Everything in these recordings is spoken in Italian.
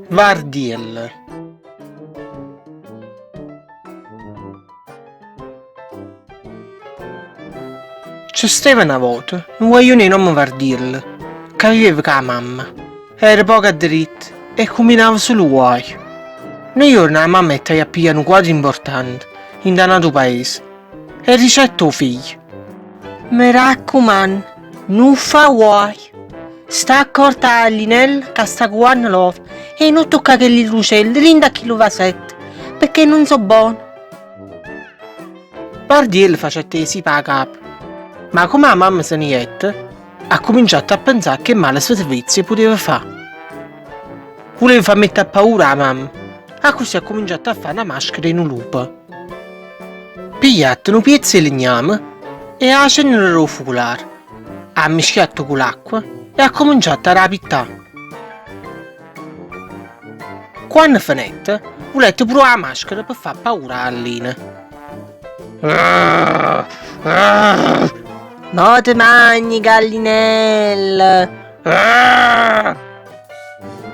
Vardiel. C'è stava una volta un guaglione di nome Vardiel che viveva con la mamma. Era poco dritto e combinava solo guai. Un giorno la mamma è a pigliare un quadro importante in un altro paese e ricetta al figlio: mi raccomando, non fa guai. Sta accorta all'inello che sta guardando l'ova e non tocca che gli uccelli rinda chi lo vasetto perché non so buono. Vardiel faceva tesi per la capo, ma come la mamma se ne jette, ha cominciato a pensare che male servizio poteva fare. Voleva far mettere paura alla mamma, e così ha cominciato a fare una maschera in un lupo. Pigliato un pezzo di legname e ha accennato il focolare, ha mischiato con l'acqua e ha cominciato a rapittare. Quando finette, volete provare la maschera per far paura a Lina. No te mangi, gallinella!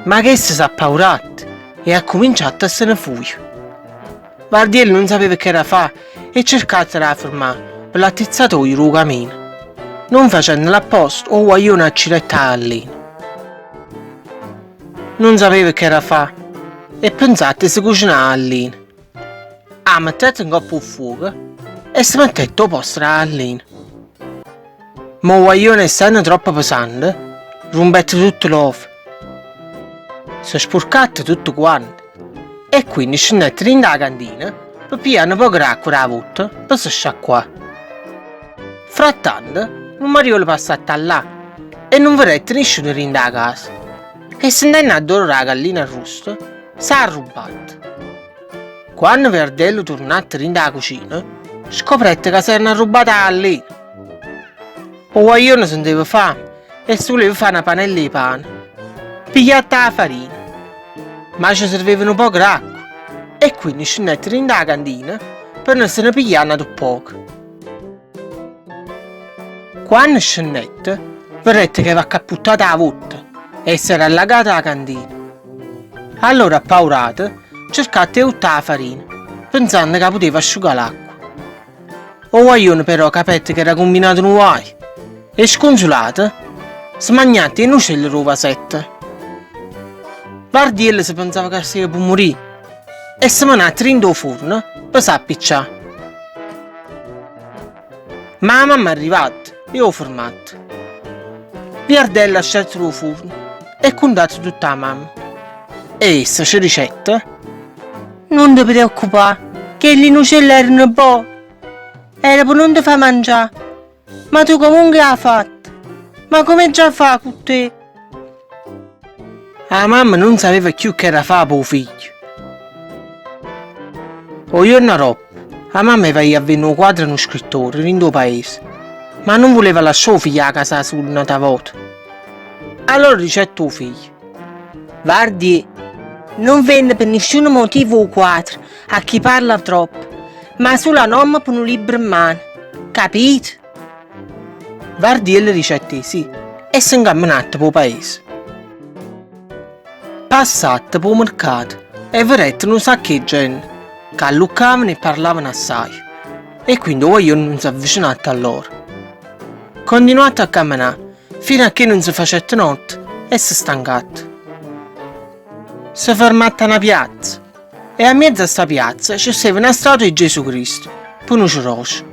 Ma che si sa paurato e ha cominciato a se ne fuggire. Vardiel non sapeva che era fare e cercava di fermare per l'attizzatoio del camino, non facendo l'apposta o guaglione a cirettare all'ina. Non sapeva che era fare e pensava di si cucinare all'ina. Ha mettete in coppa il fuoco e si mettette al posto all'ina. Ma il guaglione, essendo troppo pesante, rompette tutto l'uovo. Si sporcate tutto quanto e quindi scendette in da cantina per pigliare un po' d'acqua da volta per si sciacquare. Frattanto, un mariolo passata là e non vedette nessuno in da casa e sentendo addorar la gallina arrosto si è arrubato. Quando Vardiel tornato in da cucina, scoprette che si erano rubata la lì. Il guaglione sentiva fame e si voleva fare una panella di pane. Pigliata la farina, ma ci serviva un po' d'acqua e quindi scendette in da cantina per non se ne pigliare un poco. Quando scendette, vedette che aveva capputtata la votta e si era allagata la cantina. Allora, appaurata, cercate di buttare la farina, pensando che poteva asciugare l'acqua. Il guaglione però capette che era combinato un guai e sconsolata si mangiate in uccello il vasetto. Vardiel si pensava che si poteva morire e si mangiava in do forno per s'appicciare. Ma la mamma è arrivata e l'ha fermato. Vardiel ha scelto il forno e ha contato tutta la mamma. E essa ci ricetta: non ti preoccupare, che gli uccelli erano buoni. Era per non ti far mangiare. Ma tu comunque l'hai fatto. Ma come già fa con te? La mamma non sapeva più che era fare per il figlio. Un giorno dopo, la mamma aveva avere un quadro e uno scrittore in due paesi, ma non voleva lasciare il figlio a casa solo una volta. Allora ricetta il figlio: Vardiel, non vende per nessun motivo il quadro a chi parla troppo, ma solo a nome per un libro in mano, capito? Vardiel ricette sì e si incamminato per il paese. Passate per il mercato e vedete un sacco di gente che alluccavano e parlavano assai e quindi il guaglione non si è avvicinato a loro. Continuate a camminare fino a che non si facette notte e si è stancato. Si è fermato a una piazza e a mezzo a sta piazza ci stava una statua di Gesù Cristo, per una croce.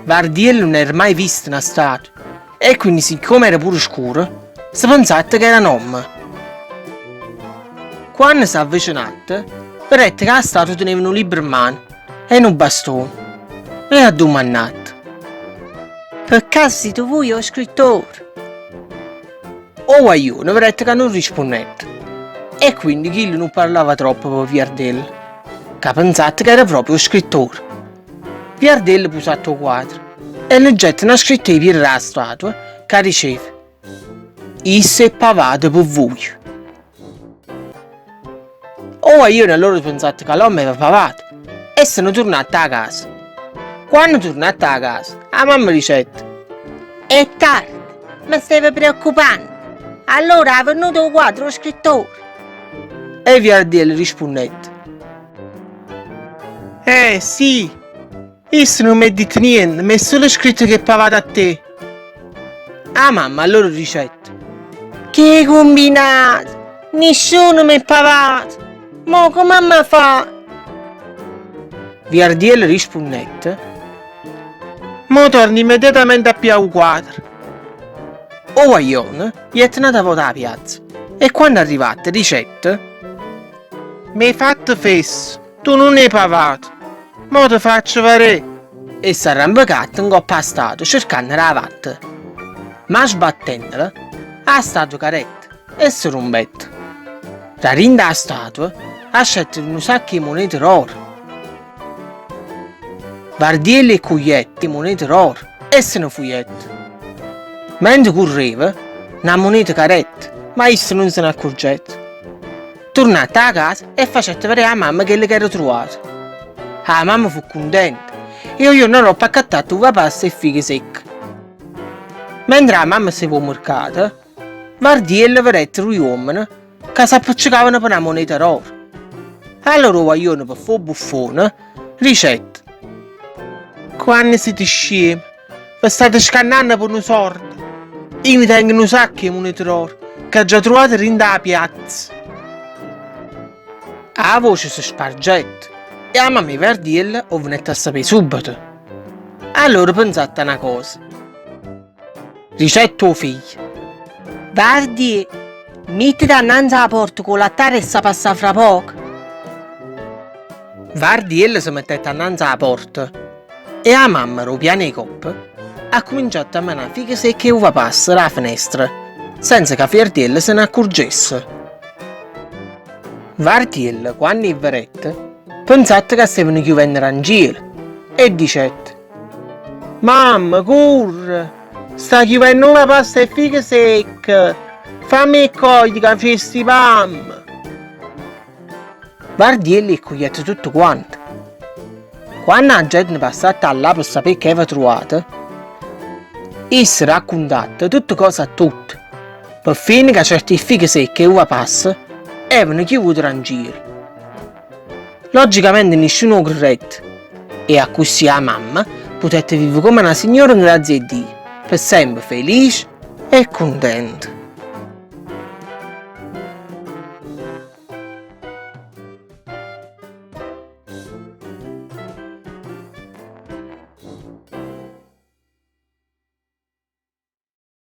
Vardiel non era mai visto una statua e quindi, siccome era pure scuro, si pensava che era un uomo. Quando si è avvicinato, vedette che la statua teneva un libro in mano e un bastone e ha domandato: per caso siete voi o scrittore? O guaglione vedette che non rispondette e quindi chi non parlava troppo per Vardiel, che pensava che era proprio lo scrittore. Vardiel pusato il quadro e leggette una scritta di piede della statua che diceva: «Isso è pavato per voi». O guaglione allora pensate che l'uomo aveva pavato e sono tornato a casa. Quando tornato a casa, la mamma dicette: «È tardi, mi stai preoccupando. Allora è venuto un quadro scrittore. E Vardiello rispondette. Sì, io non mi ha detto niente, mi è solo scritto che è pavato a te. Ah mamma allora dicette. Che combinato! Nessuno mi è pavato! Mo come mi fa? Vardiello rispondette. Mo torni immediatamente a più quadro. O guaglione gli è tornato a votare a piazza e quando è arrivata dicette. Mi hai fatto fesso, tu non hai pavato. Mo ti faccio vedere. E si è arrampicato in coppa a statua cercando la vatta. Ma sbattendola, la statua caretta e si rompette. Da rinda la statua, ha scelto un sacco di monete d'oro. Vardiello e Cuglietti monete d'oro e se ne fuiette. Mentre correva, una moneta caretta, ma essa non se ne accorgette. Tornate a casa e facette vedere a mamma quello che era trovato. La mamma fu contenta e io non ho paccattato uva pasta e fighe secche. Mentre la mamma si fu mercato, Vardiello vedette due uomini che si appiccicavano per una moneta d'oro. Allora il guaglione per fu buffone dicette. Quando siete scemi, vi state scannando per un sordo. Io mi tengo un sacco di monete d'oro che ho già trovato in la piazza. La voce si spargette e la mamma di Vardiello lo venette a sapere subito. Allora pensate a una cosa. Dicette tuo figlio. Vardiello, mettiti annanzi alla porta con l'attare e sa passare fra poco. Vardiello si mettette annanzi alla porta e la mamma, lo piano di coppa, ha cominciato a mangiare fighe secche e uva passa dalla finestra, senza che Vardiello se ne accorgesse. Vardiello, quando è verette, pensate che stavano chiudendo in giro e dicette. Mamma, corre! Sta chiudendo una pasta e fighe secche! Fammi cogliere che festi pam! Vardiello e cogliette tutto quanto. Quando la gente passata là per sapere che aveva trovato, esse raccontate tutte cose a tutti, per fine che certe fighe secche e uva passa avevano chiuso in giro. Logicamente nessuno credette e a così la mamma potette vivere come una signora grazie a Dio, per sempre felice e contenta.